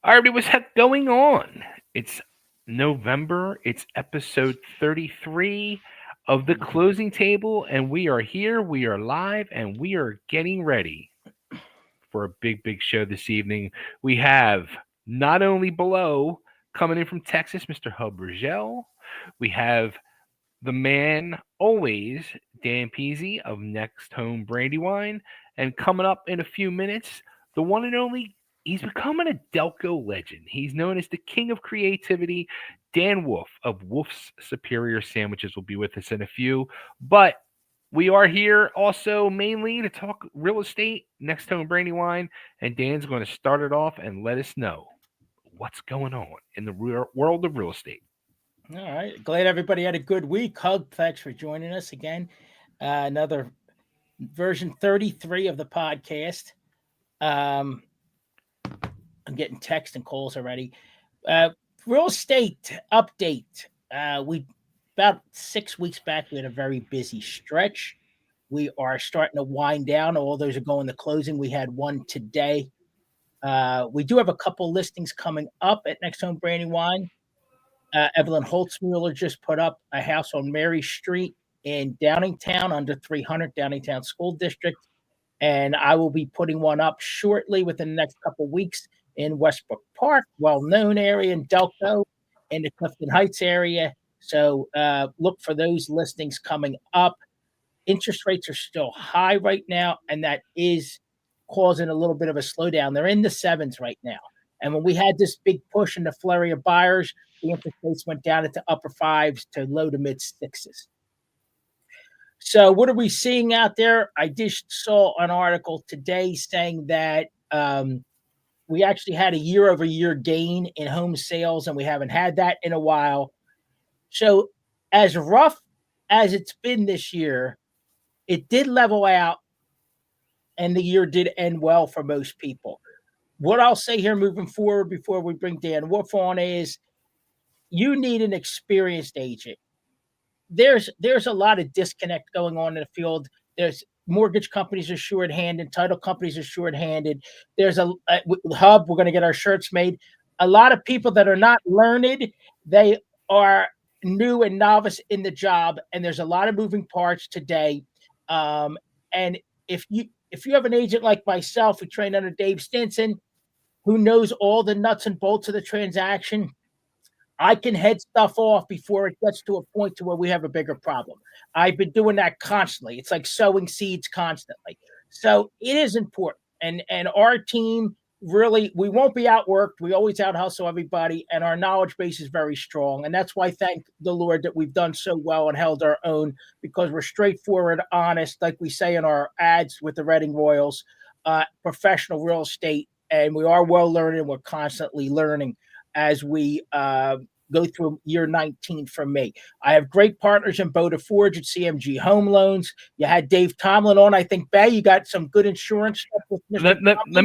All right, what's going on? It's November. It's episode 33 of the closing table, and we are here. We are live, and we are getting ready for a big show this evening. We have not only below coming in from Texas, Mr. Hub Rigel. We have the man always, Dan Peasy of NextHome Brandywine. And coming up in a few minutes, the one and only, he's becoming a Delco legend. He's known as the king of creativity. Dan Wolf of Wolf's Superior Sandwiches will be with us in a few. But we are here also mainly to talk real estate, NextHome Brandywine. And Dan's going to start it off and let us know what's going on in the world of real estate. All right. Glad everybody had a good week. Hug, thanks for joining us again. Another version 33 of the podcast. I'm getting texts and calls already. Real estate update. We about 6 weeks back, we had a very busy stretch. We are starting to wind down. All those are going to closing. We had one today. We do have a couple listings coming up at NextHome Brandywine. Evelyn Holtzmuller just put up a house on Mary Street in Downingtown, under 300, Downingtown School District. And I will be putting one up shortly within the next couple of weeks in Westbrook Park, well-known area in Delco, in the Clifton Heights area. So look for those listings coming up. Interest rates are still high right now, and that is causing a little bit of a slowdown. They're in the sevens right now. And when we had this big push in the flurry of buyers, the interest rates went down into upper fives to low to mid sixes. So what are we seeing out there? I just saw an article today saying that we actually had a year-over-year gain in home sales, and we haven't had that in a while. So as rough as it's been this year, it did level out, and the year did end well for most people. What I'll say here moving forward before we bring Dan Wolf on is you need an experienced agent. There's a lot of disconnect going on in the field. There's mortgage companies are short-handed, title companies are short-handed. There's a Hub, we're going to get our shirts made. A lot of people that are not learned, they are new and novice in the job, and there's a lot of moving parts today. And if you have an agent like myself who trained under Dave Stinson, who knows all the nuts and bolts of the transaction, I can head stuff off before it gets to a point to where we have a bigger problem. I've been doing that constantly. It's like sowing seeds constantly. So it is important. And our team really, we won't be outworked. We always out hustle everybody, and our knowledge base is very strong. And that's why, thank the Lord, that we've done so well and held our own, because we're straightforward, honest, like we say in our ads with the Reading Royals, professional real estate. And we are well learned, and we're constantly learning as we go through year 19 for me. I have great partners in Boda Forge at CMG Home Loans. You had Dave Tomlin on. I think, Bay, you got some good insurance stuff with Mr. Let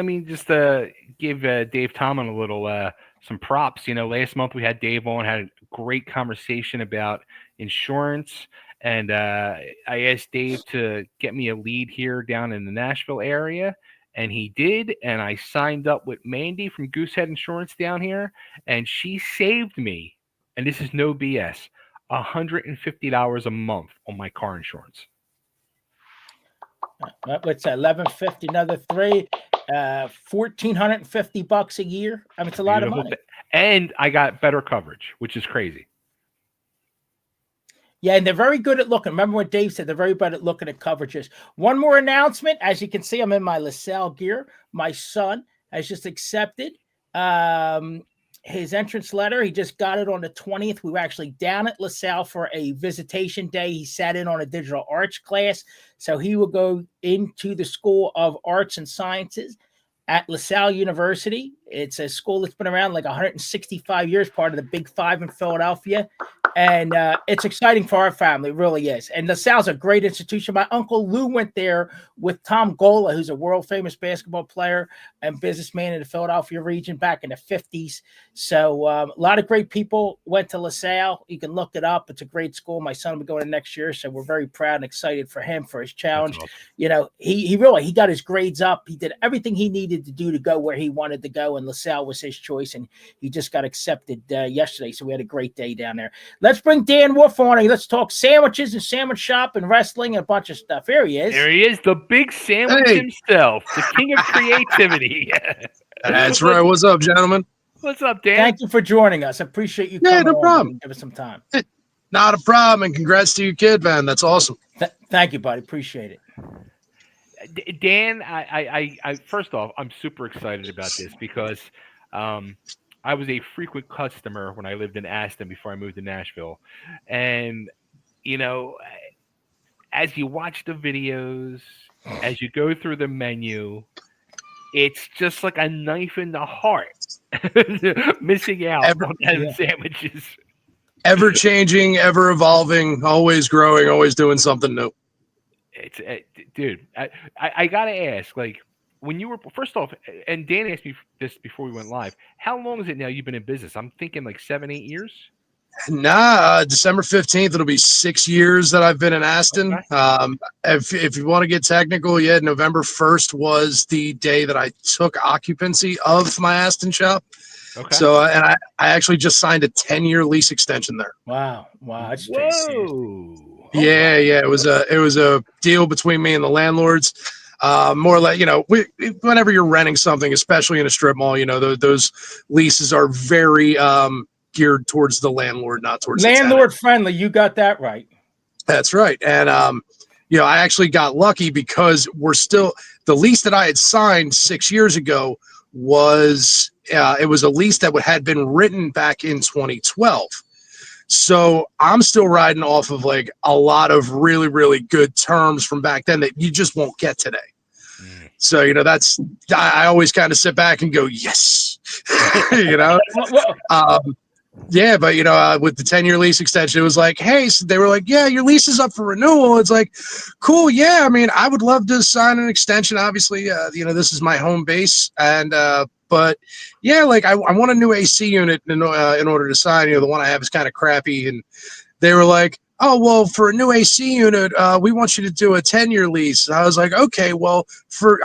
me just give Dave Tomlin a little some props. You know, last month we had Dave on, had a great conversation about insurance. And I asked Dave to get me a lead here down in the Nashville area. And he did, and I signed up with Mandy from Goosehead Insurance down here, and she saved me, and this is no BS, $150 a month on my car insurance. What's that? $1,150, another three, $1,450 a year. I mean, it's a lot of money. And I got better coverage, which is crazy. Yeah, and they're very good at looking. Remember what Dave said, they're very good at looking at coverages. One more announcement. As you can see, I'm in my LaSalle gear. My son has just accepted his entrance letter. He just got it on the 20th. We were actually down at LaSalle for a visitation day. He sat in on a digital arts class. So he will go into the School of Arts and Sciences at LaSalle University. It's a school that's been around like 165 years, part of the Big Five in Philadelphia. And it's exciting for our family. It really is. And LaSalle's a great institution. My uncle Lou went there with Tom Gola, who's a world famous basketball player and businessman in the Philadelphia region back in the 50s. So a lot of great people went to LaSalle. You can look it up. It's a great school. My son will be going next year. So we're very proud and excited for him, for his challenge. Awesome. You know, he really got his grades up. He did everything he needed to do to go where he wanted to go. And LaSalle was his choice. And he just got accepted yesterday. So we had a great day down there. Let's bring Dan Wolf on and let's talk sandwiches and sandwich shop and wrestling and a bunch of stuff. Here he is. There he is, the big sandwich himself, the king of creativity. That's right. What's up, gentlemen? What's up, Dan? Thank you for joining us. I appreciate you coming no problem. and give us some time. Not a problem. And congrats to you, kid, man. That's awesome. Thank you, buddy. Appreciate it. Dan, I first off, I'm super excited about this because I was a frequent customer when I lived in Aston before I moved to Nashville. And, you know, as you watch the videos, as you go through the menu, it's just like a knife in the heart missing out on them sandwiches. Ever changing, ever evolving, always growing, always doing something new. It's dude, I got to ask, like, when you were, first off, and Dan asked me this before we went live, how long is it now you've been in business? I'm thinking like 7-8 years. Nah, December 15th, it'll be 6 years that I've been in Aston. Okay. If you want to get technical, November 1st was the day that I took occupancy of my Aston shop. Okay. So, and I actually just signed a 10-year lease extension there. Wow. That's whoa. Yeah. It was a deal between me and the landlords. More like, whenever you're renting something, especially in a strip mall, those leases are very geared towards the landlord, not towards landlord friendly. You got that right. That's right. And, I actually got lucky because the lease that I had signed 6 years ago was, it was a lease that had been written back in 2012. So I'm still riding off of like a lot of really, really good terms from back then that you just won't get today. So, I always kind of sit back and go, yes, yeah, but with the 10-year lease extension, it was like, hey, so they were like, yeah, your lease is up for renewal. It's like, cool. Yeah. I mean, I would love to sign an extension. Obviously, this is my home base. And, but yeah, like I want a new AC unit in order to sign, the one I have is kind of crappy. And they were like, oh, well, for a new AC unit, we want you to do a 10-year lease. And I was like, okay, well,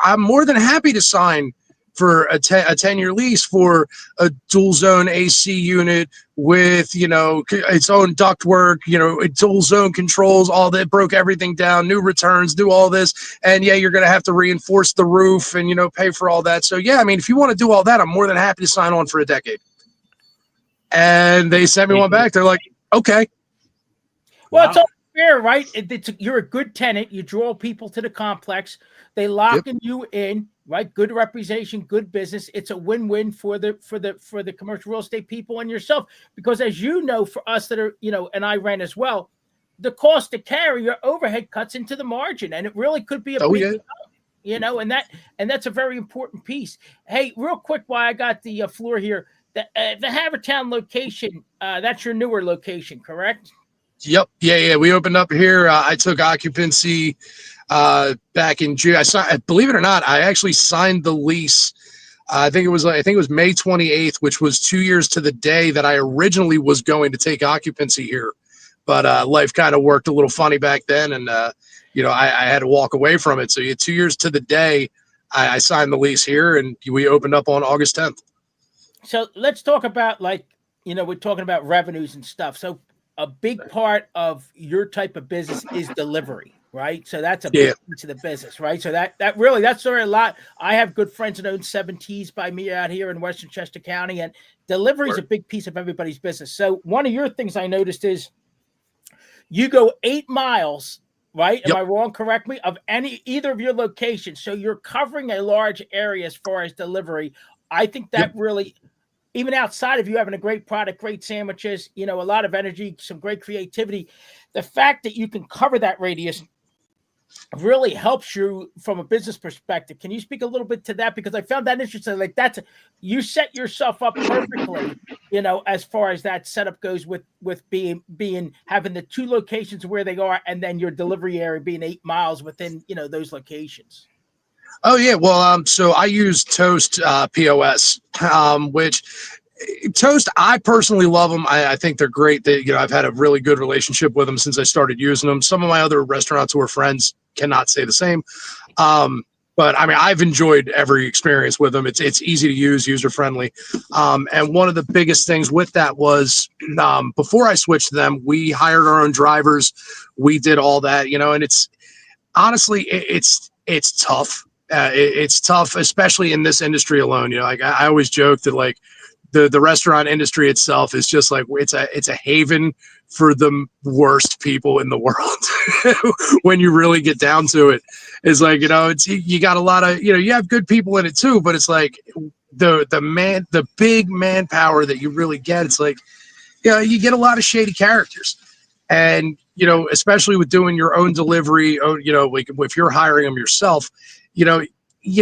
I'm more than happy to sign for a 10-year lease for a dual zone AC unit with, its own ductwork, dual zone controls, all that, broke everything down, new returns, do all this. And yeah, you're going to have to reinforce the roof and, pay for all that. So yeah, I mean, if you want to do all that, I'm more than happy to sign on for a decade. And they sent me one back. They're like, okay. Well, wow. It's all fair, right? You're a good tenant. You draw people to the complex. They lock you in, right? Good representation, good business. It's a win-win for the commercial real estate people and yourself. Because as you know, for us that are, and I rent as well, the cost to carry your overhead cuts into the margin, and it really could be a big, and that's a very important piece. Hey, real quick, while I got the floor here, the Havertown location, that's your newer location, correct? Yep. Yeah. We opened up here. I took occupancy back in June. Believe it or not, I actually signed the lease. I think it was May 28th, which was 2 years to the day that I originally was going to take occupancy here. But life kind of worked a little funny back then. And, I had to walk away from it. So 2 years to the day, I signed the lease here and we opened up on August 10th. So let's talk about we're talking about revenues and stuff. So a big part of your type of business is delivery, right? So that's a big piece of the business, right? So that's sort of a lot. I have good friends that own 7Ts by me out here in Western Chester County, and delivery is a big piece of everybody's business. So one of your things I noticed is you go 8 miles, right? Am I wrong? Correct me, of either of your locations. So you're covering a large area as far as delivery. I think that really, even outside of you having a great product, great sandwiches, a lot of energy, some great creativity, the fact that you can cover that radius really helps you from a business perspective. Can you speak a little bit to that? Because I found that interesting. Like you set yourself up perfectly, as far as that setup goes with being having the two locations where they are, and then your delivery area being 8 miles within, those locations. Oh yeah, well, so I use Toast POS, which Toast, I personally love them. I think they're great. I've had a really good relationship with them since I started using them. Some of my other restaurateur friends cannot say the same. But I mean, I've enjoyed every experience with them. It's easy to use, user friendly. And one of the biggest things with that was before I switched to them, we hired our own drivers. We did all that, and it's honestly, it's tough. It's tough, especially in this industry alone. Like I always joke that like the restaurant industry itself is just like it's a haven for the worst people in the world. When you really get down to it, it's like you got a lot of you have good people in it too, but it's like the big manpower that you really get. It's like you get a lot of shady characters, and especially with doing your own delivery. Like if you're hiring them yourself, you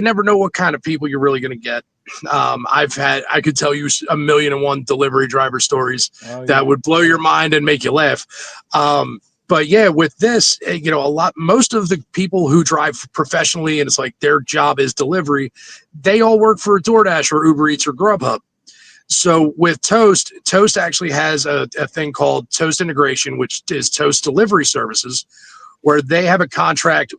never know what kind of people you're really going to get. I could tell you 1,000,001 delivery driver stories that would blow your mind and make you laugh. But yeah, with this, most of the people who drive professionally and it's like their job is delivery, they all work for DoorDash or Uber Eats or Grubhub. So with Toast actually has a thing called Toast Integration, which is Toast Delivery Services, where they have a contract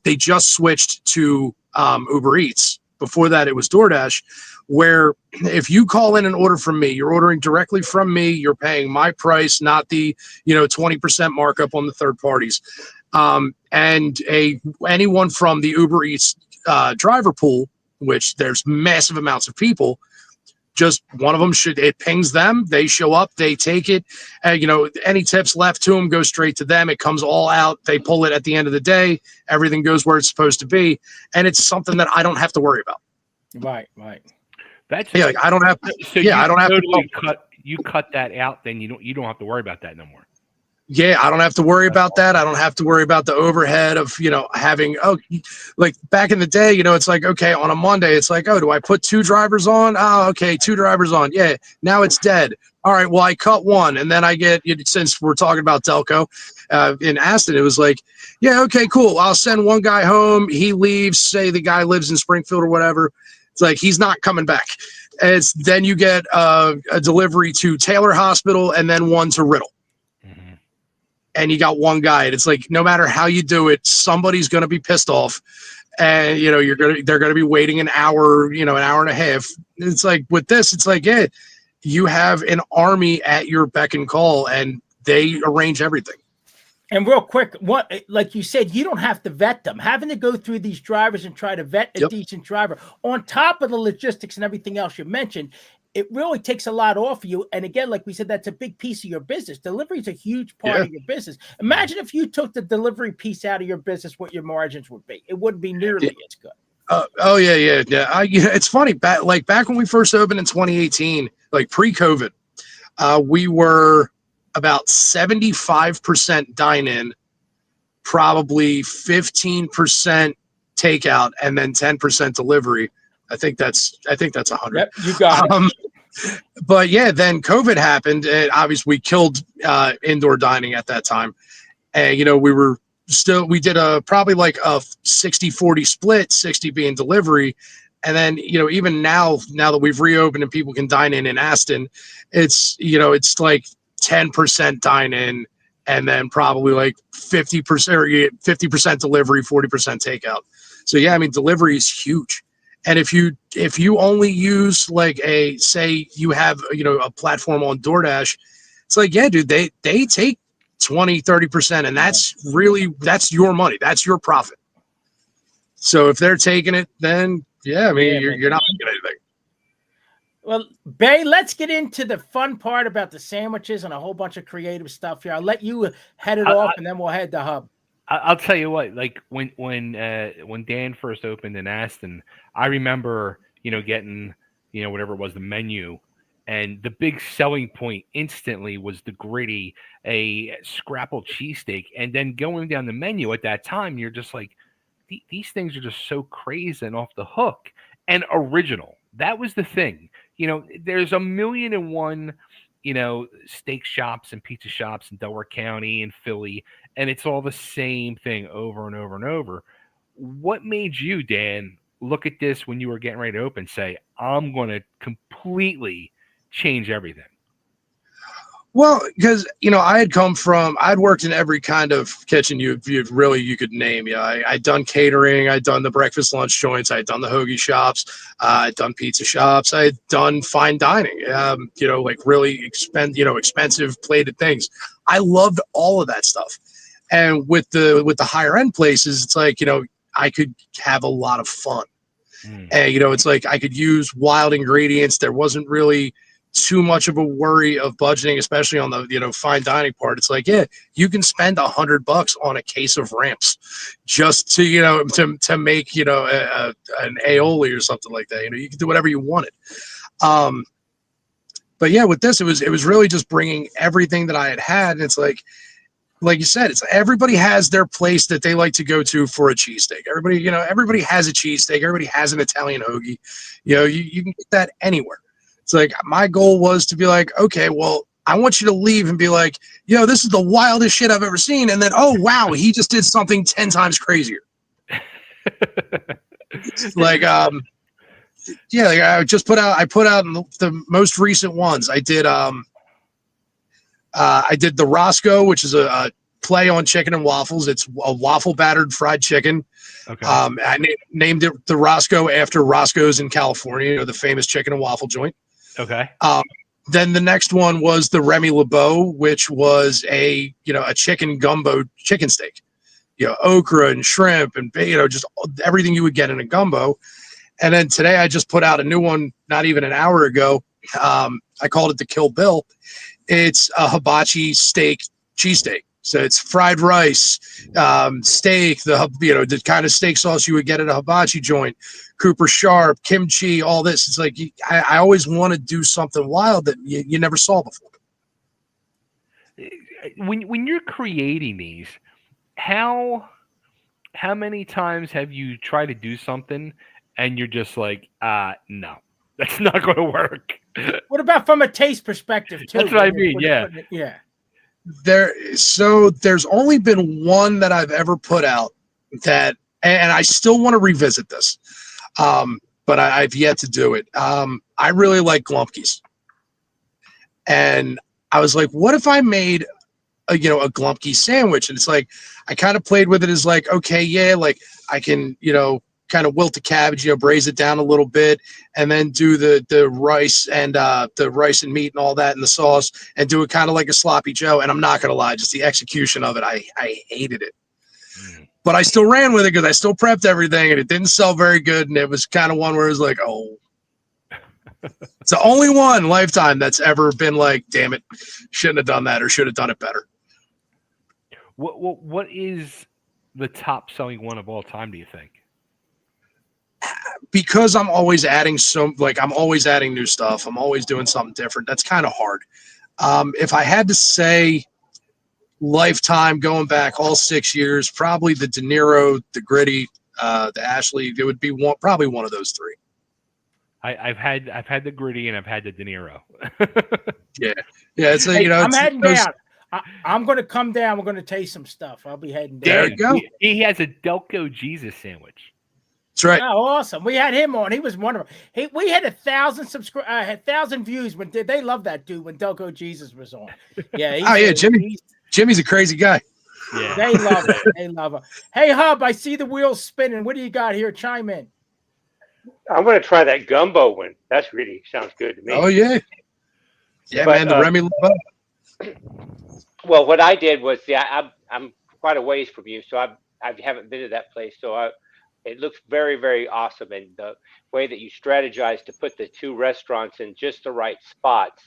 they just switched to Uber Eats. Before that, it was DoorDash, where if you call in an order from me, you're ordering directly from me, you're paying my price, not the 20% markup on the third parties. And anyone from the Uber Eats driver pool, which there's massive amounts of people, just one of them it pings them, they show up, they take it, any tips left to them go straight to them. It comes all out, they pull it at the end of the day, everything goes where it's supposed to be, and it's something that I don't have to worry about. Right. That's like I don't have so I don't have totally to cut that out, then you don't have to worry about that no more. Yeah, I don't have to worry about that. I don't have to worry about the overhead of, having, like back in the day, it's like, okay, on a Monday, it's like, oh, do I put 2 drivers on? Oh, okay, 2 drivers on. Yeah, now it's dead. All right, well, I cut one. And then I get, since we're talking about Delco in Aston, it was like, yeah, okay, cool. I'll send one guy home. He leaves, say the guy lives in Springfield or whatever. It's like, he's not coming back. Then you get a delivery to Taylor Hospital and then one to Riddle. And you got one guy, and it's like no matter how you do it, somebody's going to be pissed off, and they're going to be waiting an hour, an hour and a half. It's like with this, it's like you have an army at your beck and call, and they arrange everything. And real quick, like you said, you don't have to vet them. Having to go through these drivers and try to vet a decent driver on top of the logistics and everything else you mentioned, it really takes a lot off of you. And again, like we said, that's a big piece of your business. Delivery is a huge part of your business. Imagine if you took the delivery piece out of your business, what your margins would be. It wouldn't be nearly as good. It's funny. Back when we first opened in 2018, like pre-COVID, we were about 75% dine-in, probably 15% takeout, and then 10% delivery. I think that's 100. Yep, you got it. But yeah, then COVID happened, and obviously we killed indoor dining at that time. And we did probably like a 60-40 split, 60 being delivery. And then even now that we've reopened and people can dine in Aston, it's like 10% dine in, and then probably like 50% or 50% delivery, 40% takeout. So yeah, I mean delivery is huge. And if you only use like say you have a platform on DoorDash, it's like, yeah, dude, they take 20-30%, and that's your money, that's your profit. So if they're taking it, then yeah, I mean you're not making anything. Well, Bay, let's get into the fun part about the sandwiches and a whole bunch of creative stuff here. I'll let you head it off, and then we'll head to Hub. I'll tell you what, like when Dan first opened in Aston, I remember, getting, whatever it was, the menu, And the big selling point instantly was the gritty, a scrapple cheesesteak. And then going down the menu at that time, you're just like, these things are just so crazy and off the hook and original. That was the thing. There's a million and one, steak shops and pizza shops in Delaware County and Philly, and it's all the same thing over and over and over. What made you, Dan, look at this when you were getting ready to open, say, I'm going to completely change everything? Well, because I'd worked in every kind of kitchen you could name. I'd done catering, I'd done the breakfast lunch joints, I'd done the hoagie shops, I'd done pizza shops, I'd done fine dining. Like really expensive plated things. I loved all of that stuff. And with the higher end places, it's like I could have a lot of fun. And it's like I could use wild ingredients. There wasn't really too much of a worry of budgeting, especially on the fine dining part. It's like, yeah, you can spend $100 on a case of ramps just to to make an aioli or something like that. You can do whatever you wanted. But yeah, with this, it was really just bringing everything that I had, and it's like you said, it's everybody has their place that they like to go to for a cheesesteak. Everybody has a cheesesteak. Everybody has an Italian hoagie. You can get that anywhere. It's like my goal was to be like, okay, well, I want you to leave and be like, this is the wildest shit I've ever seen. And then, oh, wow, he just did something 10 times crazier. Like, I put out the most recent ones. I did the Roscoe, which is a play on chicken and waffles. It's a waffle battered fried chicken. Okay. I named it the Roscoe after Roscoe's in California, the famous chicken and waffle joint. Okay. Then the next one was the Remy LeBeau, which was a chicken gumbo chicken steak, okra and shrimp and just everything you would get in a gumbo. And then today I just put out a new one, not even an hour ago. I called it the Kill Bill. It's a hibachi steak cheesesteak. So it's fried rice, steak, the kind of steak sauce you would get at a hibachi joint, Cooper Sharp, kimchi, all this. It's like I always want to do something wild that you never saw before. When you're creating these, how many times have you tried to do something and you're just like, no, that's not going to work? What about from a taste perspective too? That's what I mean. Yeah. Yeah. There's only been one that I've ever put out that, and I still want to revisit this, but I've yet to do it. I really like Glumpkies, and I was like, what if I made a Glumpkie sandwich? And it's like I kind of played with it as like, okay, yeah, like I can kind of wilt the cabbage, braise it down a little bit, and then do the rice and the rice and meat and all that in the sauce, and do it kind of like a sloppy Joe. And I'm not gonna lie, just the execution of it, I hated it. But I still ran with it because I still prepped everything, and it didn't sell very good. And it was kind of one where it was like, oh, it's the only one lifetime that's ever been like, damn it, shouldn't have done that or should have done it better. What is the top selling one of all time, do you think? Because I'm always adding I'm always adding new stuff. I'm always doing something different. That's kind of hard. If I had to say lifetime going back all 6 years, probably the De Niro, the Gritty, the Ashley, it would be probably one of those three. I've had the Gritty and I've had the De Niro. Yeah. It's I'm heading down. I'm going to come down. We're going to taste some stuff. I'll be heading down. There you go. He has a Delco Jesus sandwich. That's right. Oh, awesome! We had him on. He was wonderful. We had 1,000 views when they love that dude when Delco Jesus was on. Yeah. Jimmy's a crazy guy. Yeah, they love it. They love it. Hey, Hub, I see the wheels spinning. What do you got here? Chime in. I'm going to try that gumbo one. That's really sounds good to me. Oh yeah, yeah, but, man. The Remy LeBeau. Well, what I did was, I'm quite a ways from you, so I haven't been to that place. So it looks very, very awesome, and the way that you strategize to put the two restaurants in just the right spots,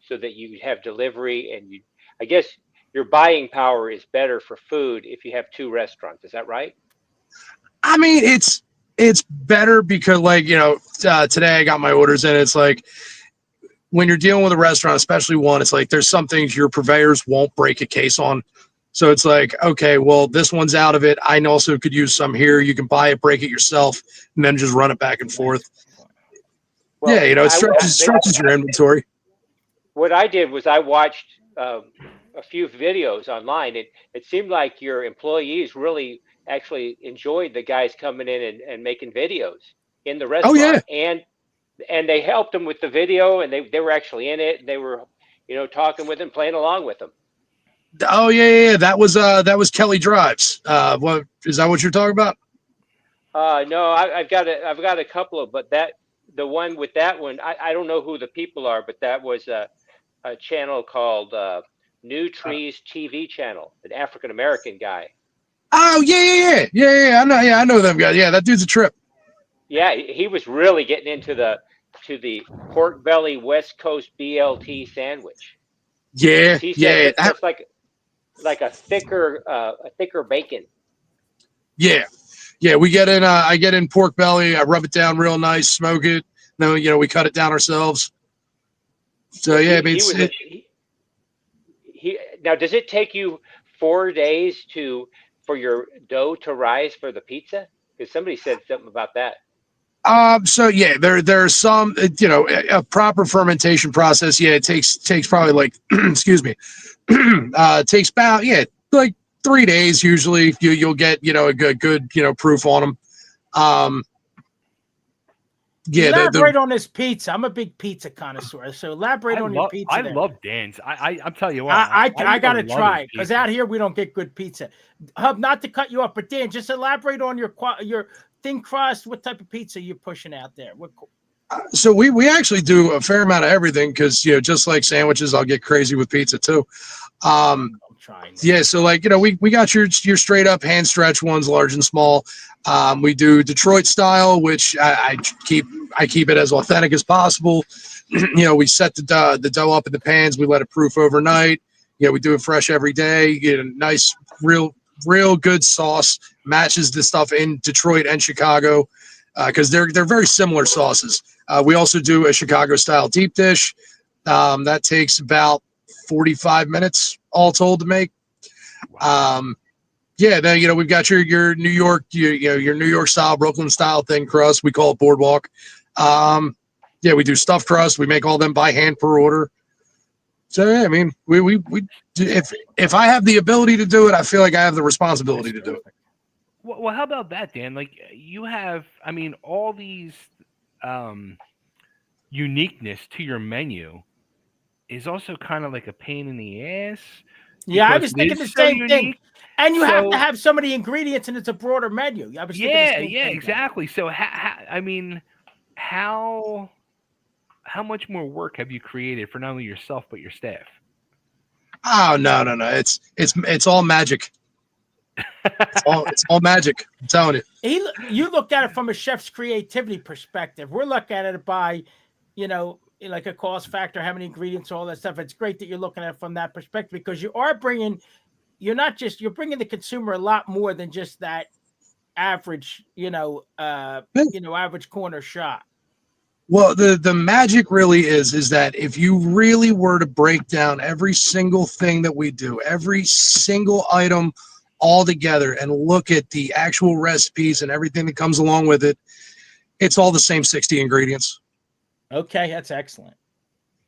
so that you have delivery, and I guess your buying power is better for food if you have two restaurants. Is that right? I mean, it's better because today I got my orders in. It's like when you're dealing with a restaurant, especially one, it's like there's some things your purveyors won't break a case on. So it's like, okay, well, this one's out of it. I also could use some here. You can buy it, break it yourself, and then just run it back and forth. Well, Yeah, it stretches your inventory. What I did was I watched a few videos online. It seemed like your employees really actually enjoyed the guys coming in and making videos in the restaurant. Oh, yeah. And they helped them with the video, and they were actually in it. And they were, talking with them, playing along with them. Oh, yeah. That was Kelly Drives. What is that? What you're talking about? No, I've got a couple of, but the one with that one, I don't know who the people are, but that was a channel called New Trees TV channel, an African American guy. Oh, yeah. I know them guys. Yeah, that dude's a trip. Yeah, he was really getting into the pork belly West Coast BLT sandwich. Yeah, He said it's like a thicker bacon. Yeah. We get in. I get in pork belly. I rub it down real nice, smoke it. Then we cut it down ourselves. So yeah, now does it take you 4 days for your dough to rise for the pizza? Because somebody said something about that. So yeah, there's some a proper fermentation process. Yeah, it takes probably like excuse me, it takes about like 3 days usually. You'll get a good proof on them. Yeah, elaborate on this pizza. I'm a big pizza connoisseur, so elaborate on your pizza. I love Dan's. I'm telling you what, I gotta try it because out here we don't get good pizza. Hub, not to cut you off, but Dan, just elaborate on your thin crust. What type of pizza you're pushing out there? So we actually do a fair amount of everything because just like sandwiches, I'll get crazy with pizza too. I'm trying. Yeah, so like we got your straight up hand stretch ones, large and small. We do Detroit style, which I keep it as authentic as possible. We set the dough up in the pans. We let it proof overnight. We do it fresh every day. You get a nice, real good sauce. Matches the stuff in Detroit and Chicago because they're very similar sauces. We also do a Chicago style deep dish that takes about 45 minutes all told to make. Yeah, then we've got your New York, your New York style, Brooklyn style thin crust. We call it boardwalk. Yeah, we do stuffed crust. We make all them by hand per order. So yeah, I mean, we if I have the ability to do it, I feel like I have the responsibility to do it. Well, how about that, Dan? Like you have, I mean, all these uniqueness to your menu is also kind of like a pain in the ass. Yeah, I was thinking the same thing. And you have to have so many ingredients, and it's a broader menu. I was thinking the same thing, exactly. So, I mean, how much more work have you created for not only yourself but your staff? Oh no! It's all magic. It's all magic. I'm telling you. You look at it from a chef's creativity perspective. We're looking at it by, like a cost factor, how many ingredients, all that stuff. It's great that you're looking at it from that perspective because you're bringing the consumer a lot more than just that average, average corner shop. Well, the magic really is that if you really were to break down every single thing that we do, every single item all together and look at the actual recipes and everything that comes along with it, it's all the same 60 ingredients. Okay, that's excellent.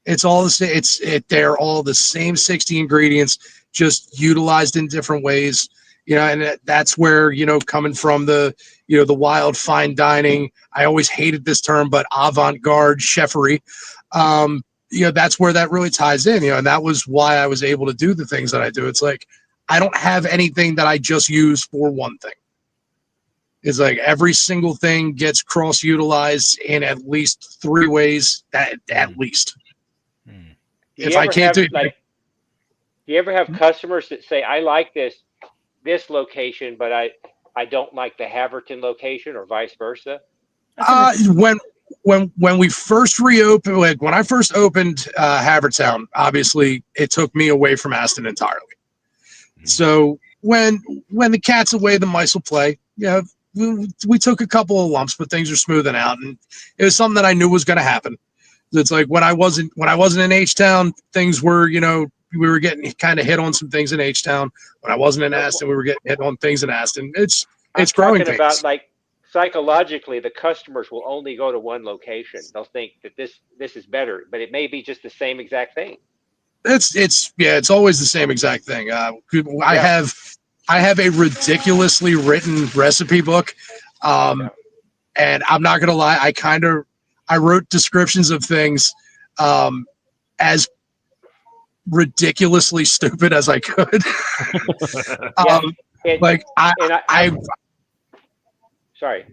It's all the same. They're all the same 60 ingredients, just utilized in different ways. And that's where, coming from the wild fine dining, I always hated this term, but avant-garde chefery, that's where that really ties in, and that was why I was able to do the things that I do. It's like, I don't have anything that I just use for one thing. It's like every single thing gets cross-utilized in at least 3 ways, at least. If I can't do it. Do you ever have customers that say, I like this location, but I don't like the Havertown location, or vice versa? When we first reopened, like when I first opened Havertown, obviously it took me away from Aston entirely. So when the cat's away, the mice will play. We took a couple of lumps, but things are smoothing out, and it was something that I knew was going to happen. It's like when I wasn't in H-Town, things were, we were getting kind of hit on some things in H-Town. When I wasn't in Aston, we were getting hit on things in Aston. It's growing talking pains. about, like, psychologically, the customers will only go to one location. They'll think that this is better, but it may be just the same exact thing. It's always the same exact thing. I have a ridiculously written recipe book, and I'm not gonna lie, I wrote descriptions of things as ridiculously stupid as I could. Sorry.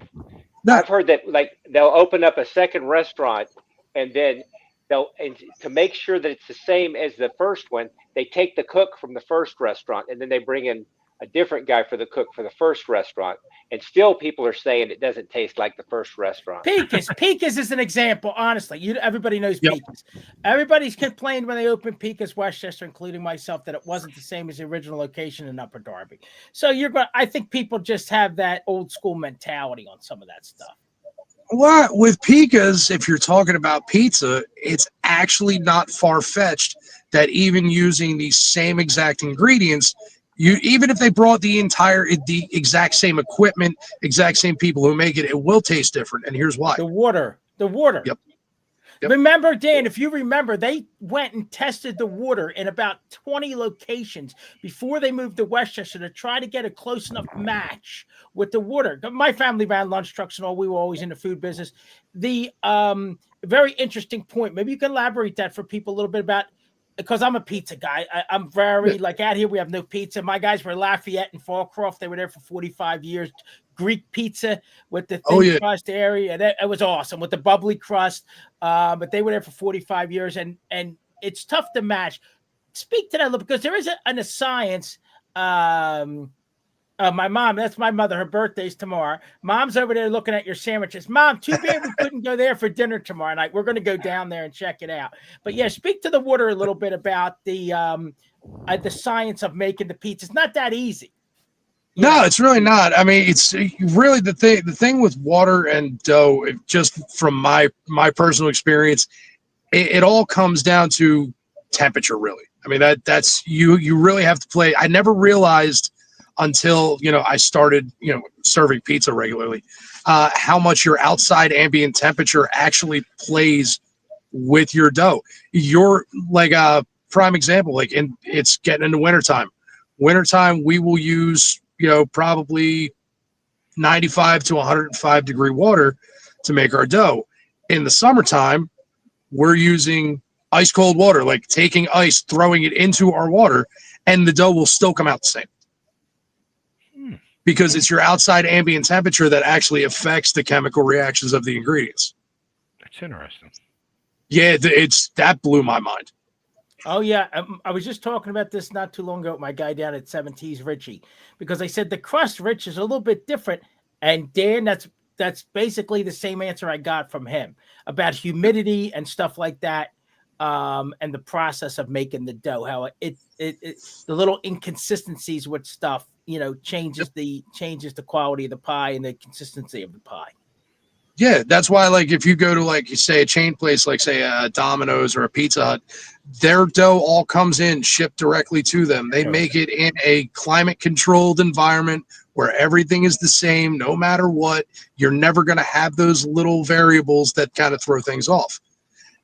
No. I've heard that, like, they'll open up a second restaurant, and then to make sure that it's the same as the first one, they take the cook from the first restaurant, and then they bring in a different guy for the cook for the first restaurant, and still people are saying it doesn't taste like the first restaurant. Pecos is an example. Honestly, everybody knows Pecos. Everybody's complained when they opened Pecos Westchester, including myself, that it wasn't the same as the original location in Upper Darby. So I think people just have that old school mentality on some of that stuff. Well, with Pecos, if you're talking about pizza, it's actually not far-fetched that even using the same exact ingredients, even if they brought the exact same equipment, exact same people who make it, it will taste different. And here's why. The water. Yep. Remember, Dan, if you remember, they went and tested the water in about 20 locations before they moved to Westchester to try to get a close enough match with the water. My family ran lunch trucks and all. We were always in the food business. The very interesting point. Maybe you can elaborate that for people a little bit about, because I'm a pizza guy. I'm very, like, out here we have no pizza. My guys were Lafayette and Fallcroft. They were there for 45 years. Greek pizza with the thin crust area. It was awesome with the bubbly crust. But they were there for 45 years, and it's tough to match. Speak to that a little, because there is a science. My mom, that's my mother. Her birthday's tomorrow. Mom's over there looking at your sandwiches. Mom, too bad we couldn't go there for dinner tomorrow night. We're going to go down there and check it out. But yeah, speak to the water a little bit about the science of making the pizza. It's not that easy. No, it's really not. I mean, it's really the thing with water and dough, just from my personal experience, it all comes down to temperature, really. I mean, that's you really have to play. I never realized until, I started, serving pizza regularly, how much your outside ambient temperature actually plays with your dough. You're like a prime example, like it's getting into wintertime. Wintertime, we will use, probably 95 to 105 degree water to make our dough. In the summertime, we're using ice cold water, like taking ice, throwing it into our water, and the dough will still come out the same. Because it's your outside ambient temperature that actually affects the chemical reactions of the ingredients. That's interesting. Yeah, that blew my mind. Oh, yeah. I was just talking about this not too long ago with my guy down at 70s, Richie, because I said the crust, Rich, is a little bit different. And Dan, that's basically the same answer I got from him about humidity and stuff like that, and the process of making the dough, how it the little inconsistencies with stuff, changes the quality of the pie and the consistency of the pie. Yeah, that's why, like, if you go to, like, say, a chain place, like, say, a Domino's or a Pizza Hut, their dough all comes in, shipped directly to them. They make it in a climate-controlled environment where everything is the same, no matter what. You're never going to have those little variables that kind of throw things off.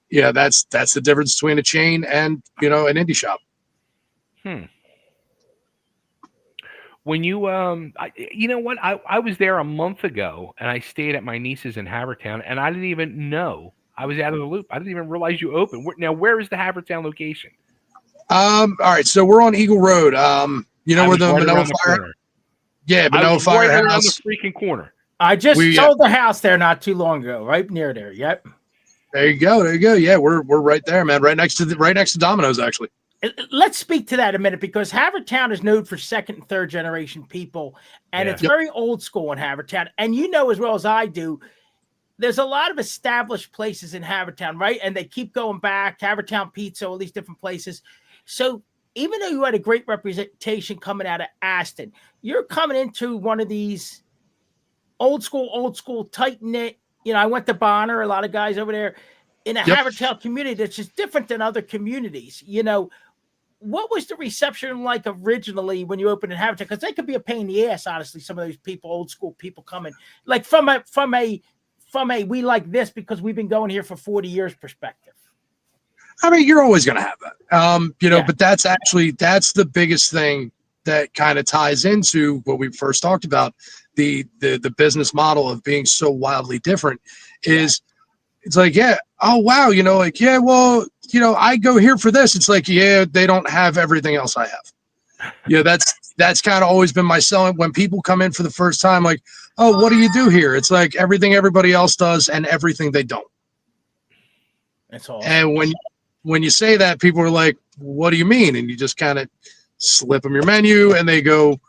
Yeah, that's the difference between a chain and, an indie shop. When you, you know what? I was there a month ago, and I stayed at my niece's in Havertown, and I didn't even know. I was out of the loop. I didn't even realize you opened. Now, where is the Havertown location? All right, so we're on Eagle Road. Where the Manila Fire? Yeah, Manila Firehouse. Right on the freaking corner. I just sold the house there not too long ago, right near there. Yep. There you go. Yeah, we're right there, man. Right next to Domino's, actually. Let's speak to that a minute, because Havertown is known for second and third generation people, and it's very old school in Havertown. And as well as I do, there's a lot of established places in Havertown, right? And they keep going back, Havertown Pizza, all these different places. So even though you had a great representation coming out of Aston, you're coming into one of these old school, tight knit. I went to Bonner, a lot of guys over there. in a Havertown community that's just different than other communities. What was the reception like originally when you opened in Havertown? Because they could be a pain in the ass, honestly. Some of those people, old school people, coming like from a we like this because we've been going here for 40 years perspective. I mean, you're always going to have that, but that's the biggest thing that kind of ties into what we first talked about, the business model of being so wildly different is it's like, oh, wow, I go here for this. It's like, they don't have everything else I have. That's kind of always been my selling when people come in for the first time, like, oh, what do you do here? It's like everything everybody else does and everything they don't. That's all. And when you say that, people are like, what do you mean? And you just kind of slip them your menu and they go,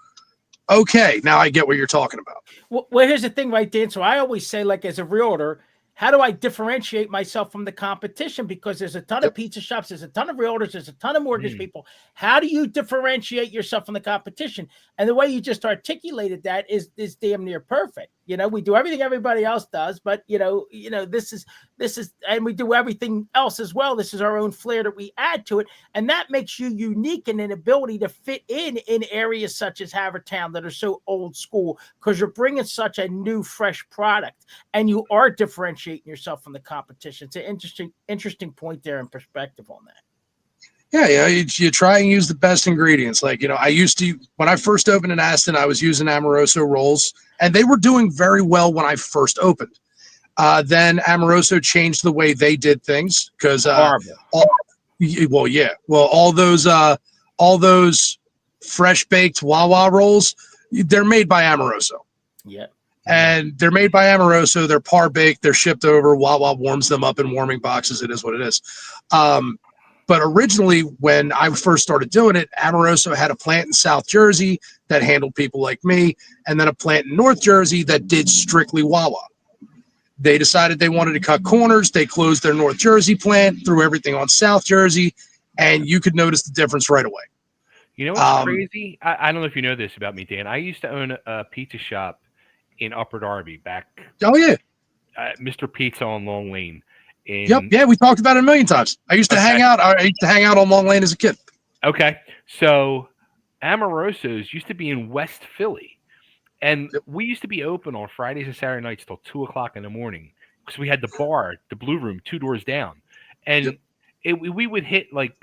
okay, now I get what you're talking about. Well, here's the thing, right, Dan? So I always say, like, as a realtor, how do I differentiate myself from the competition? Because there's a ton of pizza shops, there's a ton of realtors, there's a ton of mortgage people. How do you differentiate yourself from the competition? And the way you just articulated that is damn near perfect. We do everything everybody else does, but this is, and we do everything else as well. This is our own flair that we add to it, and that makes you unique in an ability to fit in areas such as Havertown that are so old school because you're bringing such a new, fresh product, and you are differentiating yourself from the competition. It's an interesting point there and perspective on that. Yeah, you try and use the best ingredients. Like, I used to, when I first opened in Aston, I was using Amoroso rolls, and they were doing very well when I first opened. Then Amoroso changed the way they did things because all those fresh baked Wawa rolls, they're made by Amoroso. Yeah. And they're made by Amoroso. They're par baked. They're shipped over. Wawa warms them up in warming boxes. It is what it is. But originally, when I first started doing it, Amoroso had a plant in South Jersey that handled people like me, and then a plant in North Jersey that did strictly Wawa. They decided they wanted to cut corners. They closed their North Jersey plant, threw everything on South Jersey, and you could notice the difference right away. You know what's crazy? I don't know if you know this about me, Dan. I used to own a pizza shop in Upper Darby back. Oh, yeah. Mr. Pizza on Long Lane. Yeah, we talked about it a million times. I used to hang out on Long Lane as a kid. Okay, so Amoroso's used to be in West Philly, and we used to be open on Fridays and Saturday nights till 2:00 in the morning because we had the bar, the Blue Room, 2 doors down, and we would hit like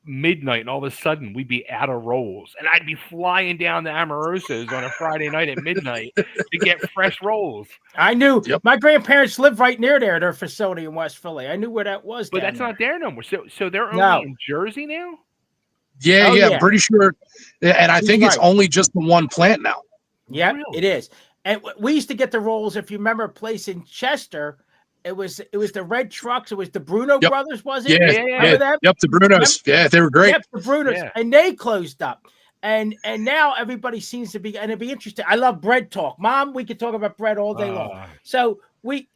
midnight, and all of a sudden we'd be out of rolls, and I'd be flying down to Amoroso's on a Friday night at midnight to get fresh rolls. I knew my grandparents lived right near there, their facility in West Philly. I knew where that was. But that's not there no more. So they're only in Jersey now? Yeah, pretty sure. And I think it's only just the one plant now. Yeah, really? It is. And we used to get the rolls, if you remember a place in Chester. It was the red trucks. It was the Bruno brothers, was it? Yeah. Them? Yep, the Brunos. Yeah, they were great. Yep, the Brunos, and they closed up. And now everybody seems to be, and it'd be interesting. I love bread talk, Mom. We could talk about bread all day long. So we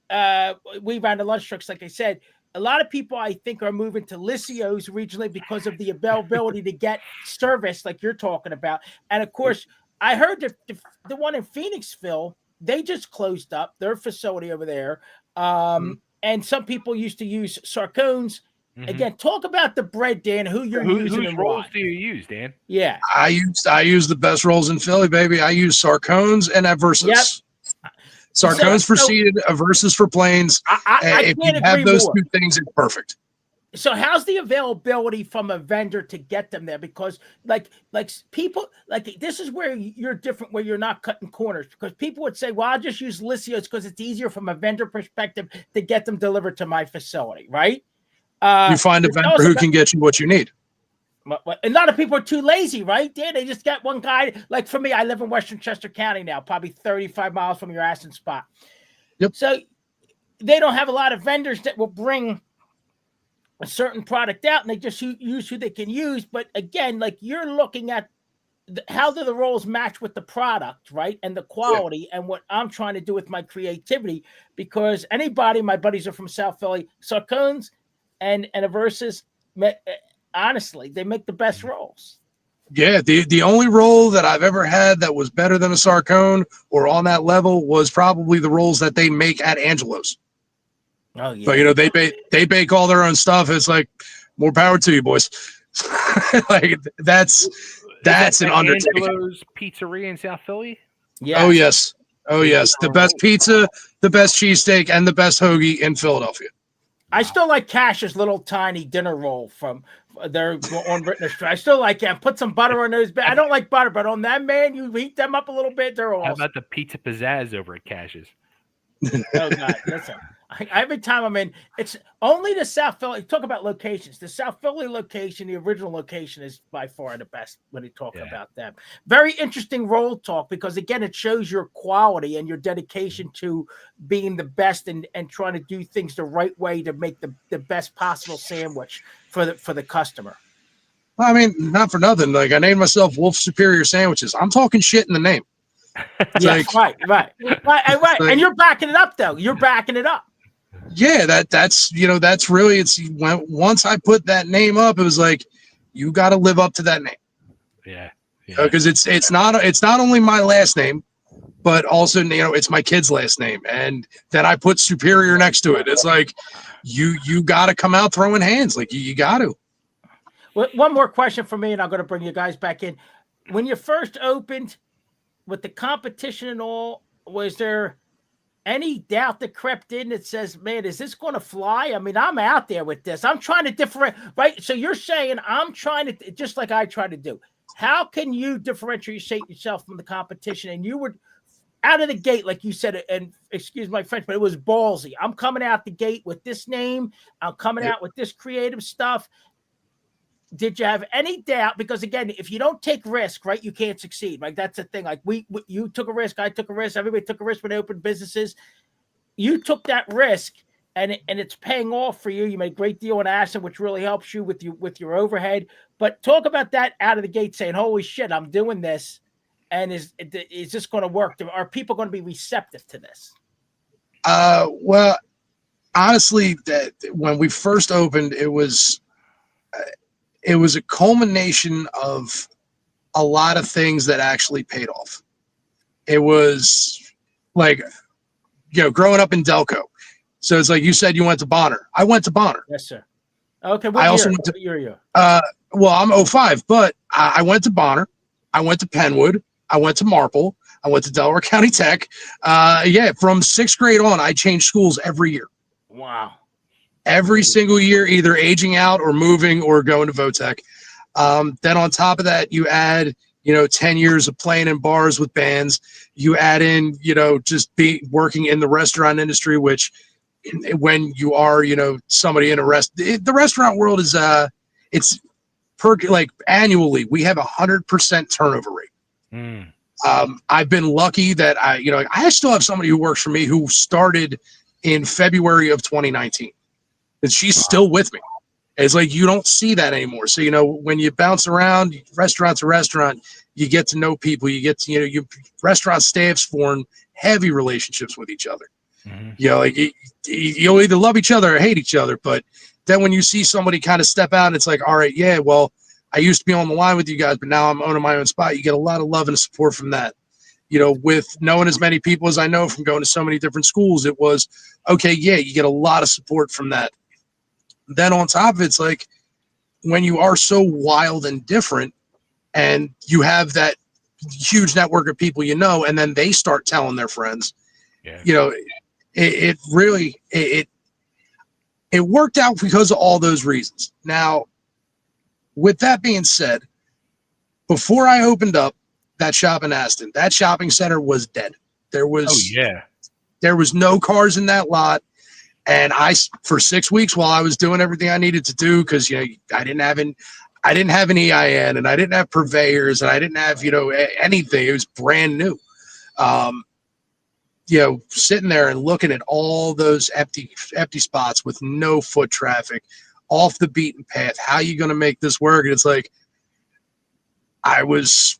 ran the lunch trucks, like I said. A lot of people, I think, are moving to Lissio's regionally because of the availability to get service, like you're talking about. And of course, I heard that the one in Phoenixville, they just closed up their facility over there. And some people used to use Sarcones. Again, talk about the bread, Dan, who you're using and rolls why. do you use, Dan? Yeah. I use the best rolls in Philly, baby. I use Sarcones and Aversus. Yep. Sarcones for seeded, Aversus for planes. I if you have those two things, it's perfect. So how's the availability from a vendor to get them there? Because like people, like this is where you're different, where you're not cutting corners, because people would say, well, I'll just use Lissio's because it's easier from a vendor perspective to get them delivered to my facility, right? You find a vendor who can get you what you need. A lot of people are too lazy, right? They just got one guy. Like for me, I live in Western Chester County now, probably 35 miles from your Aston spot. Yep. So they don't have a lot of vendors that will bring a certain product out, and they just use who they can use. But again, like you're looking at how do the rolls match with the product, right? And the quality and what I'm trying to do with my creativity, because my buddies are from South Philly, Sarcones and Aversus, honestly, they make the best rolls. Yeah, the only roll that I've ever had that was better than a Sarcone or on that level was probably the rolls that they make at Angelo's. Oh yeah. But they bake all their own stuff. It's like more power to you, boys. Like that's an undertaking. Angelo's Pizzeria in South Philly. Yeah. Oh yes. Oh yes. The best pizza, the best cheesesteak, and the best hoagie in Philadelphia. I still like Cash's little tiny dinner roll from their on Rittner Street. I still like it. Put some butter on those. I don't like butter, but on that, man, you heat them up a little bit. They're awesome. How about the pizza pizzazz over at Cash's? Oh God, listen. Every time I'm in, it's only the South Philly. Talk about locations. The South Philly location, the original location, is by far the best when you talk about them. Very interesting roll talk because again, it shows your quality and your dedication to being the best and trying to do things the right way to make the best possible sandwich for the customer. Well, I mean, not for nothing. Like I named myself Wolf Superior Sandwiches. I'm talking shit in the name. Yes, like, right. Like, and you're backing it up though. You're backing it up. Yeah, that's really once I put that name up, it was like you got to live up to that name. Yeah. Because it's not only my last name, but also it's my kid's last name, and then I put Superior next to it. It's like you got to come out throwing hands, like you got to. Well, one more question for me, and I'm going to bring you guys back in. When you first opened, with the competition and all, was there any doubt that crept in that says, man, is this going to fly? I mean, I'm out there with this. I'm trying to differentiate, right? So you're saying I'm trying to, just like I try to do. How can you differentiate yourself from the competition? And you were out of the gate, like you said, and excuse my French, but it was ballsy. I'm coming out the gate with this name. I'm coming out with this creative stuff. Did you have any doubt? Because again, if you don't take risk, right, you can't succeed. Like that's the thing. Like you took a risk, I took a risk, everybody took a risk when they opened businesses. You took that risk, and it's paying off for you. You made a great deal on Aston, which really helps you with your overhead. But talk about that out of the gate, saying, "Holy shit, I'm doing this," and is this going to work? Are people going to be receptive to this? Well, honestly, that when we first opened, it was a culmination of a lot of things that actually paid off. It was like, growing up in Delco. So it's like you said, you went to Bonner. I went to Bonner. Yes, sir. Okay. Also went to, what year are you? Well, I'm 05, but I went to Bonner. I went to Penwood. I went to Marple. I went to Delaware County Tech. From 6th grade on, I changed schools every year. Wow. Every single year, either aging out or moving or going to Votech. Then on top of that, you add, 10 years of playing in bars with bands. You add in, just working in the restaurant industry, which when you are, somebody in the restaurant world is, it's annually, we have 100% turnover rate. I've been lucky that I still have somebody who works for me who started in February of 2019. And she's still with me. It's like you don't see that anymore. So when you bounce around restaurant to restaurant, you get to know people. You get to your restaurant staffs form heavy relationships with each other. You'll either love each other or hate each other. But then when you see somebody kind of step out, and it's like, all right, yeah, well, I used to be on the line with you guys, but now I'm owning my own spot. You get a lot of love and support from that. With knowing as many people as I know from going to so many different schools, it was okay. Yeah, you get a lot of support from that. Then on top of it, it's like when you are so wild and different and you have that huge network of people, and then they start telling their friends, it really worked out because of all those reasons. Now, with that being said, before I opened up that shop in Aston, that shopping center was dead. There was no cars in that lot. And for 6 weeks while I was doing everything I needed to do, because I didn't have an EIN, and I didn't have purveyors, and I didn't have anything. It was brand new. Sitting there and looking at all those empty spots with no foot traffic, off the beaten path. How are you going to make this work? And it's like I was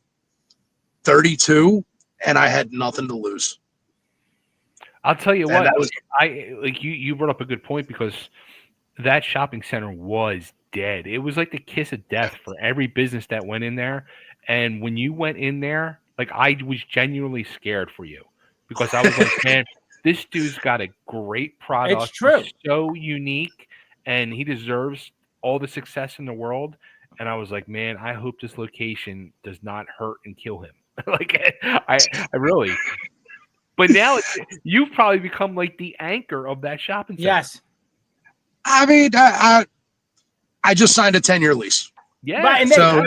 32 and I had nothing to lose. I'll tell you what, you brought up a good point, because that shopping center was dead. It was like the kiss of death for every business that went in there. And when you went in there, like I was genuinely scared for you, because I was like, man, This dude's got a great product. It's true. He's so unique, and he deserves all the success in the world. And I was like, man, I hope this location does not hurt and kill him. Like I really. But now you've probably become like the anchor of that shopping center. Yes. I mean, I just signed a 10-year lease. Yeah. Right, and, So-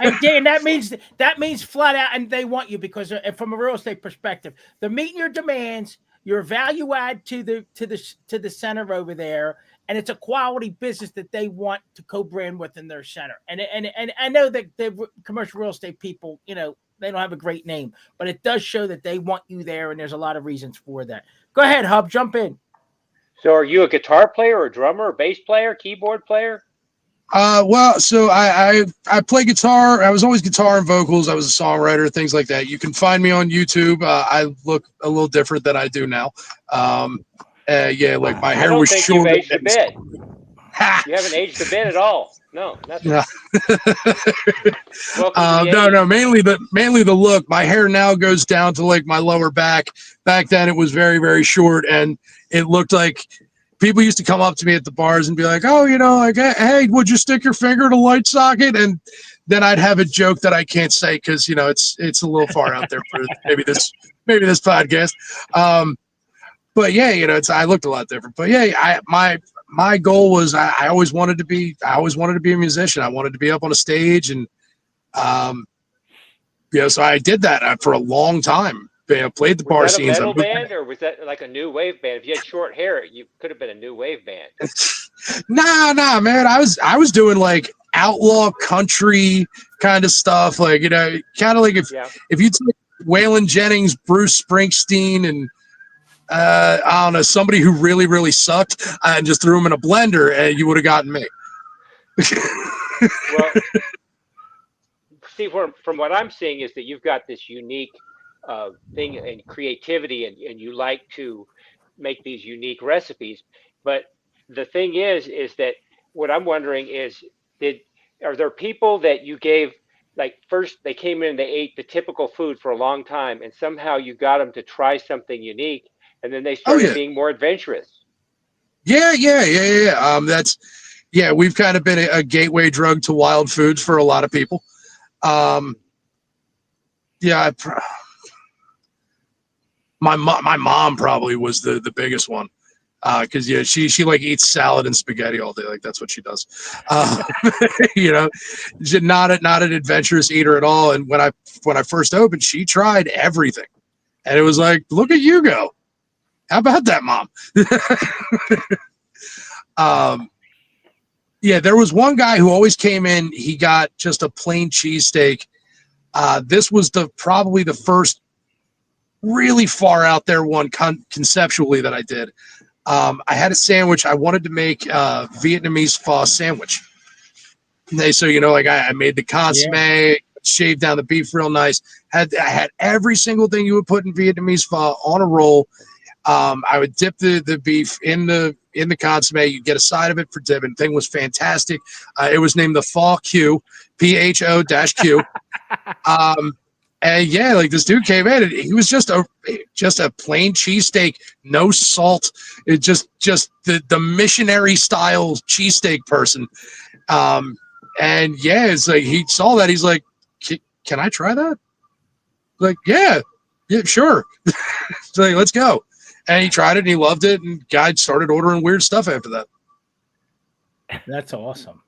and Dan, that means flat out, and they want you because from a real estate perspective, they're meeting your demands. You're a value add to the center over there, and it's a quality business that they want to co-brand within their center. And I know that the commercial real estate people, they don't have a great name, but it does show that they want you there, and there's a lot of reasons for that. Go ahead, Hub, jump in. So are you a guitar player or a drummer or bass player, keyboard player? Well, so I play guitar. I was always guitar and vocals. I was a songwriter, things like that. You can find me on YouTube. I look a little different than I do now. Yeah, like my hair was short. You've aged a bit. You haven't aged a bit at all. No, nothing. Yeah. No. Mainly the look. My hair now goes down to like my lower back. Back then it was very, very short, and it looked like people used to come up to me at the bars and be like, "Oh, like, hey, would you stick your finger in a light socket?" And then I'd have a joke that I can't say because it's a little far out there for maybe this podcast. But yeah, I looked a lot different. But yeah, my goal was I always wanted to be a musician. I wanted to be up on a stage, and so I did that for a long time. Played the bar scenes. Was that a metal band, or was that like a new wave band? If you had short hair, you could have been a new wave band. Nah, man. I was doing like outlaw country kind of stuff, like kind of like if you took Waylon Jennings, Bruce Springsteen, and I don't know, somebody who really, really sucked, and just threw them in a blender, and you would have gotten me. Well, see, from what I'm seeing is that you've got this unique thing and creativity, and you like to make these unique recipes. But the thing is that what I'm wondering is, are there people that you gave, like, first they came in and they ate the typical food for a long time, and somehow you got them to try something unique, and then they started being more adventurous? Yeah. We've kind of been a gateway drug to wild foods for a lot of people. My mom probably was the biggest one, because she like eats salad and spaghetti all day, like that's what she does. She's not an adventurous eater at all. And when I first opened, she tried everything, and it was like, look at you go. How about that, Mom? There was one guy who always came in. He got just a plain cheesesteak. This was probably the first really far out there one conceptually that I did. I had a sandwich. I wanted to make Vietnamese pho sandwich. I made the consomme, shaved down the beef real nice. I had every single thing you would put in Vietnamese pho on a roll. I would dip the beef in the consomme. You get a side of it for dipping. Thing was fantastic. It was named the Pho Q, PHO-Q. And like this dude came in, and he was just a plain cheesesteak, no salt. It just the missionary style cheesesteak person. It's like he saw that. He's like, can I try that? Like, yeah, sure. So like, let's go. And he tried it and he loved it, and guy started ordering weird stuff after that. That's awesome.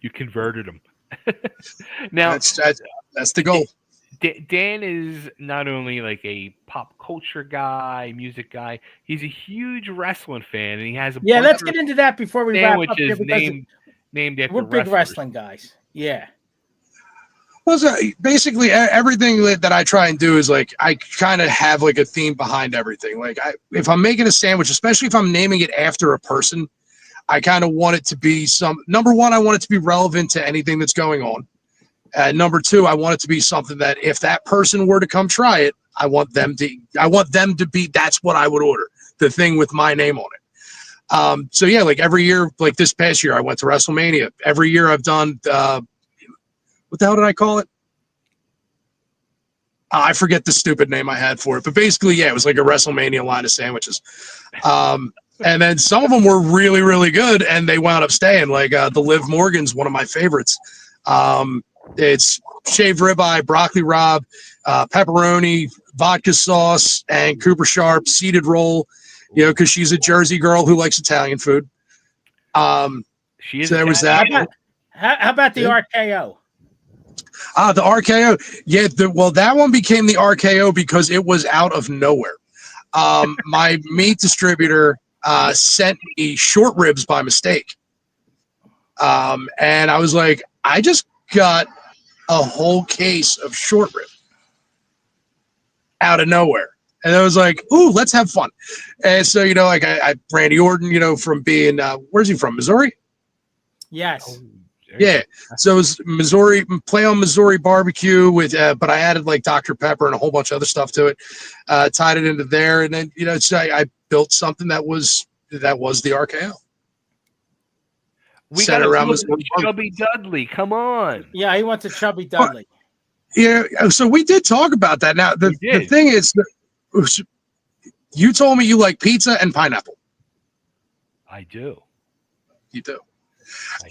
You converted him. Now that's the goal. Dan is not only like a pop culture guy, music guy, he's a huge wrestling fan, and he has a bunch let's get into that before we wrap up here, named after we're big wrestlers. wrestling guys. Yeah. Well, so basically everything that I try and do is like I kind of have like a theme behind everything. Like if I'm making a sandwich, especially if I'm naming it after a person, I kind of want it to be number one, I want it to be relevant to anything that's going on. Number two, I want it to be something that if that person were to come try it, I want them to be, that's what I would order, the thing with my name on it. Like every year, like this past year, I went to WrestleMania. Every year I've done, what the hell did I call it? I forget the stupid name I had for it, but basically, yeah, it was like a WrestleMania line of sandwiches. And then some of them were really, really good, and they wound up staying. Like the Liv Morgan's one of my favorites. It's shaved ribeye, broccoli rabe, pepperoni, vodka sauce, and Cooper Sharp seeded roll. You know, because she's a Jersey girl who likes Italian food. She is. So there was that. How about the RKO? The RKO. Yeah, that one became the RKO because it was out of nowhere. My meat distributor sent me short ribs by mistake. And I was like, I just got a whole case of short rib out of nowhere. And I was like, ooh, let's have fun. And so, you know, like I Randy Orton, you know, from being, where's he from? Missouri? Yes. Yeah. So it was Missouri, play on Missouri barbecue with, but I added like Dr. Pepper and a whole bunch of other stuff to it, tied it into there. And then, you know, so I built something that was the RKO. We Set got around Chubby Dudley. Come on. Yeah, he wants a chubby Dudley. Yeah. So we did talk about that. Now, the thing is, you told me you like pizza and pineapple. I do. You do.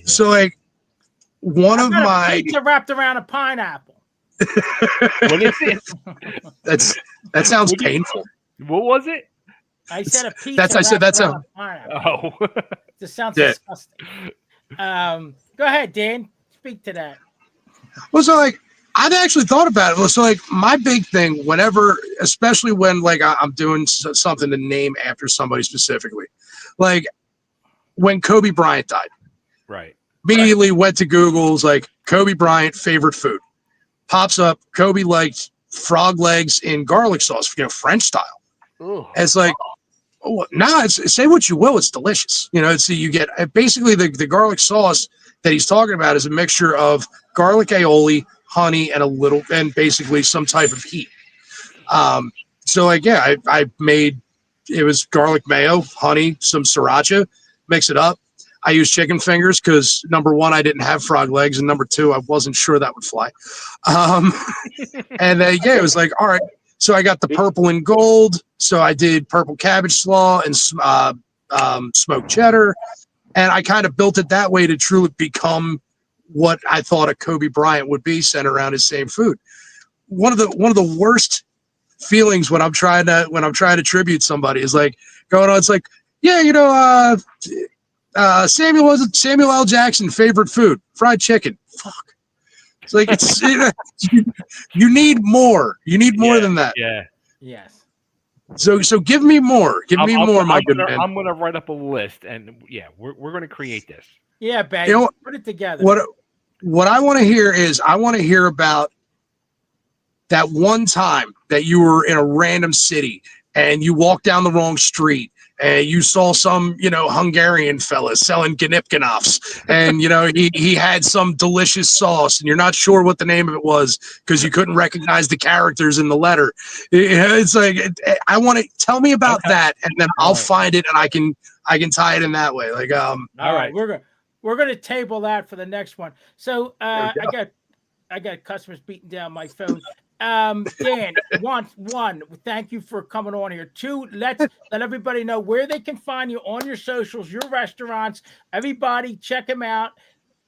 So, like, one of my pizza wrapped around a pineapple. What is it? That sounds painful. What was it? I said a pizza. That's a pineapple. Oh, this sounds disgusting. Go ahead, Dan. Speak to that. Well, so like I've actually thought about it. So like my big thing, whenever, especially when like I'm doing something to name after somebody specifically, like when Kobe Bryant died, right. Immediately went to Google's like Kobe Bryant favorite food. Pops up. Kobe liked frog legs in garlic sauce, you know, French style. And it's like, oh, nah, say what you will, it's delicious. You know, so you get basically the garlic sauce that he's talking about is a mixture of garlic aioli, honey, and basically some type of heat. So like, yeah, I made, it was garlic mayo, honey, some sriracha, mix it up. I used chicken fingers because number one, I didn't have frog legs, and number two, I wasn't sure that would fly. And yeah, it was like, all right. So I got the purple and gold. So I did purple cabbage slaw and smoked cheddar, and I kind of built it that way to truly become what I thought a Kobe Bryant would be, centered around his same food. One of the worst feelings when I'm trying to tribute somebody is like going on. It's like, yeah, you know, Samuel L. Jackson favorite food, fried chicken. Fuck. It's like you need more. You need more than that. Yeah. Yes. So give me more. Give me more, my good man. I'm gonna write up a list, and yeah, we're gonna create this. Yeah, baby. You know, put it together. What I want to hear is I want to hear about that one time that you were in a random city and you walked down the wrong street and you saw some, you know, Hungarian fella selling ganipkanovs, and you know he had some delicious sauce, and you're not sure what the name of it was because you couldn't recognize the characters in the letter. It's like, I want to tell me about that, and then I'll find it, and I can tie it in that way. Like, all right, we're gonna table that for the next one. So I got customers beating down my phone. Dan, one, thank you for coming on here. Two, let everybody know where they can find you on your socials, your restaurants. Everybody, check them out.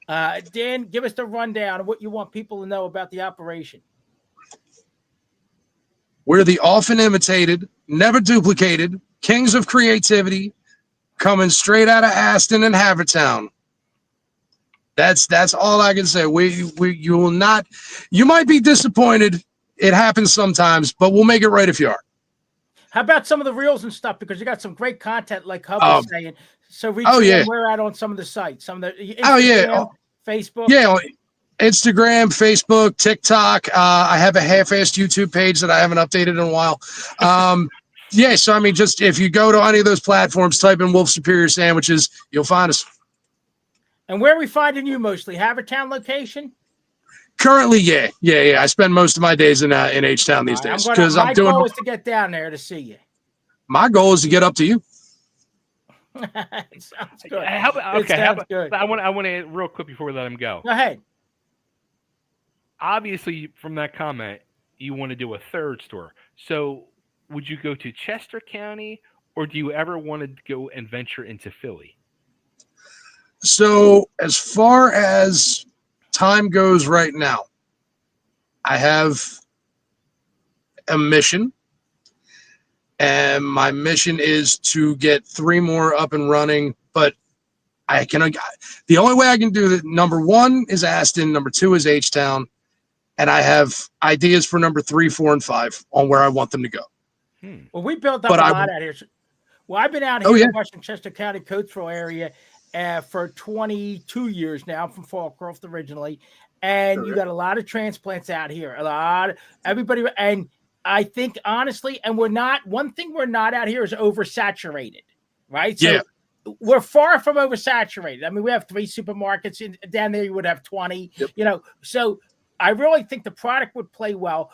Dan, give us the rundown of what you want people to know about the operation. We're the often imitated, never duplicated kings of creativity, coming straight out of Aston and Havertown. That's all I can say. You will not. You might be disappointed. It happens sometimes, but we'll make it right if you are. How about some of the reels and stuff? Because you got some great content, like Hub was saying. So we're out on some of the sites, some of the Instagram, Facebook. Yeah, Instagram, Facebook, TikTok. I have a half-assed YouTube page that I haven't updated in a while. Yeah, so I mean, just if you go to any of those platforms, type in Wolf Superior Sandwiches, you'll find us. And where are we finding you mostly? Havertown location? Currently, yeah. I spend most of my days in H-Town these days because my goal is to get down there to see you. My goal is to get up to you. Sounds good. Good. I want to real quick before we let him go. Go ahead. Obviously, from that comment, you want to do a third store. So would you go to Chester County, or do you ever want to go and venture into Philly? So as far as time goes right now, I have a mission, and my mission is to get 3 more up and running. But the only way I can do that, number 1 is Aston, number 2 is H-Town, and I have ideas for number 3, 4, and 5 on where I want them to go. Well, we built up a lot out here. Well, I've been out here in the Westchester County, Coatesville area for 22 years now. I'm from Fallcroft originally, and you got a lot of transplants out here. Everybody, and I think honestly, and one thing we're not out here is oversaturated, right? So we're far from oversaturated. I mean, we have 3 supermarkets down there. You would have 20, so I really think the product would play well.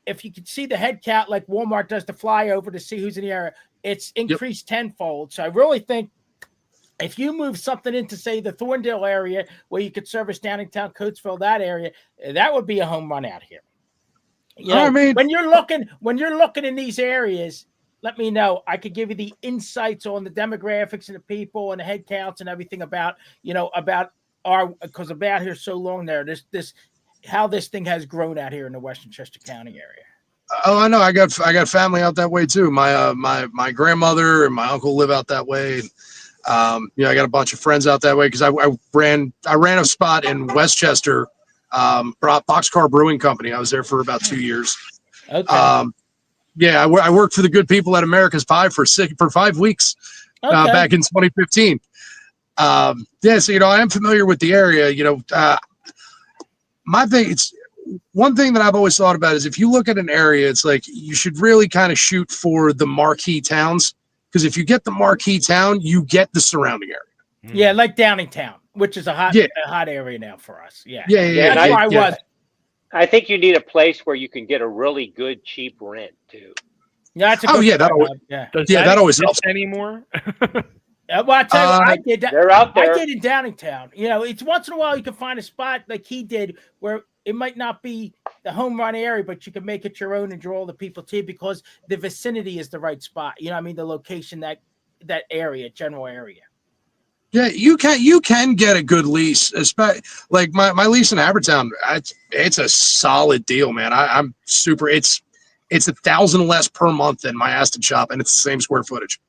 If you could see the head count like Walmart does the flyover to see who's in the area, it's increased tenfold. So I really think if you move something into, say, the Thorndale area where you could service Downingtown, Coatesville, that area, that would be a home run out here. When you're looking in these areas, let me know. I could give you the insights on the demographics and the people and the head counts and everything about because I've been out here so long there. How this thing has grown out here in the Western Chester County area. Oh, I know. I got family out that way too. My grandmother and my uncle live out that way. I got a bunch of friends out that way because I ran a spot in Westchester, Boxcar Brewing Company. I was there for about 2 years. Okay. I worked for the good people at America's Pie for 5 weeks back in 2015. So I am familiar with the area. My thing, it's one thing that I've always thought about is if you look at an area, it's like you should really kind of shoot for the marquee towns, because if you get the marquee town, you get the surrounding area. Yeah, like Downingtown, which is a hot area now for us. Yeah. That's where I was. I think you need a place where you can get a really good cheap rent too. Yeah, that's a good that always helps anymore. Well, I tell you what, I did that. They're out there. I did in Downingtown. It's once in a while you can find a spot like he did where it might not be the home run area, but you can make it your own and draw the people to you because the vicinity is the right spot. The location, that area, general area. Yeah, you can get a good lease, especially like my lease in Havertown. It's a solid deal, man. I'm super. It's $1,000 less per month than my Aston shop, and it's the same square footage.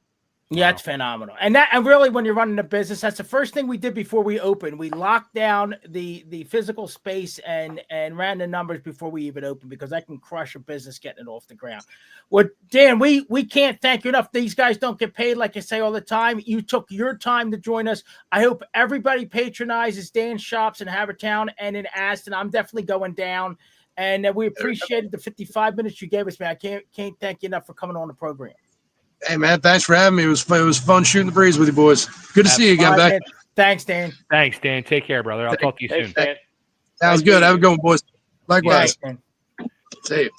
Yeah, it's phenomenal. And really, when you're running a business, that's the first thing we did before we opened. We locked down the physical space and ran the numbers before we even opened, because that can crush a business getting it off the ground. Well, Dan, we can't thank you enough. These guys don't get paid, like I say all the time. You took your time to join us. I hope everybody patronizes Dan's shops in Havertown and in Aston. I'm definitely going down. And we appreciated the 55 minutes you gave us, man. I can't thank you enough for coming on the program. Hey, man, thanks for having me. It was fun shooting the breeze with you boys. Good to see you again, Beck. Thanks, Dan. Thanks, Dan. Take care, brother. I'll talk to you soon. Dan. Sounds good. Have a good one, boys. Likewise. See you.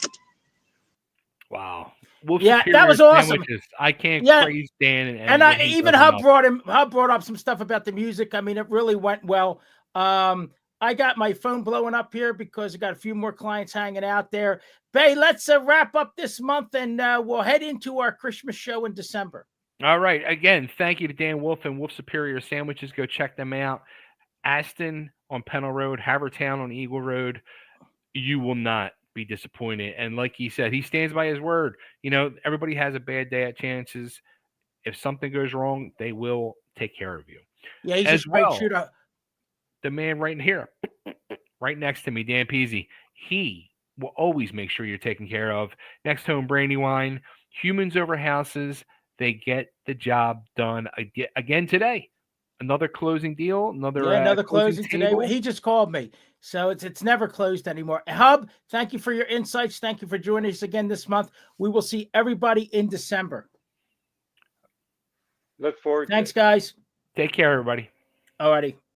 Wow. Wolf that was awesome. Sandwiches. I can't praise Dan. And even Hub brought up some stuff about the music. I mean, it really went well. I got my phone blowing up here because I got a few more clients hanging out there. Bay, let's wrap up this month, and we'll head into our Christmas show in December. All right. Again, thank you to Dan Wolf and Wolf Superior Sandwiches. Go check them out. Aston on Pennell Road, Havertown on Eagle Road. You will not be disappointed. And like he said, he stands by his word. Everybody has a bad day at Chances. If something goes wrong, they will take care of you. Yeah, he's just a great shooter. The man right in here, right next to me, Dan Peasy, he will always make sure you're taken care of. NextHome Brandywine, humans over houses. They get the job done again today. Another closing deal. Another closing today. He just called me, so it's never closed anymore. Hub, thank you for your insights. Thank you for joining us again this month. We will see everybody in December. Look forward. Thanks, guys. Take care, everybody. All righty.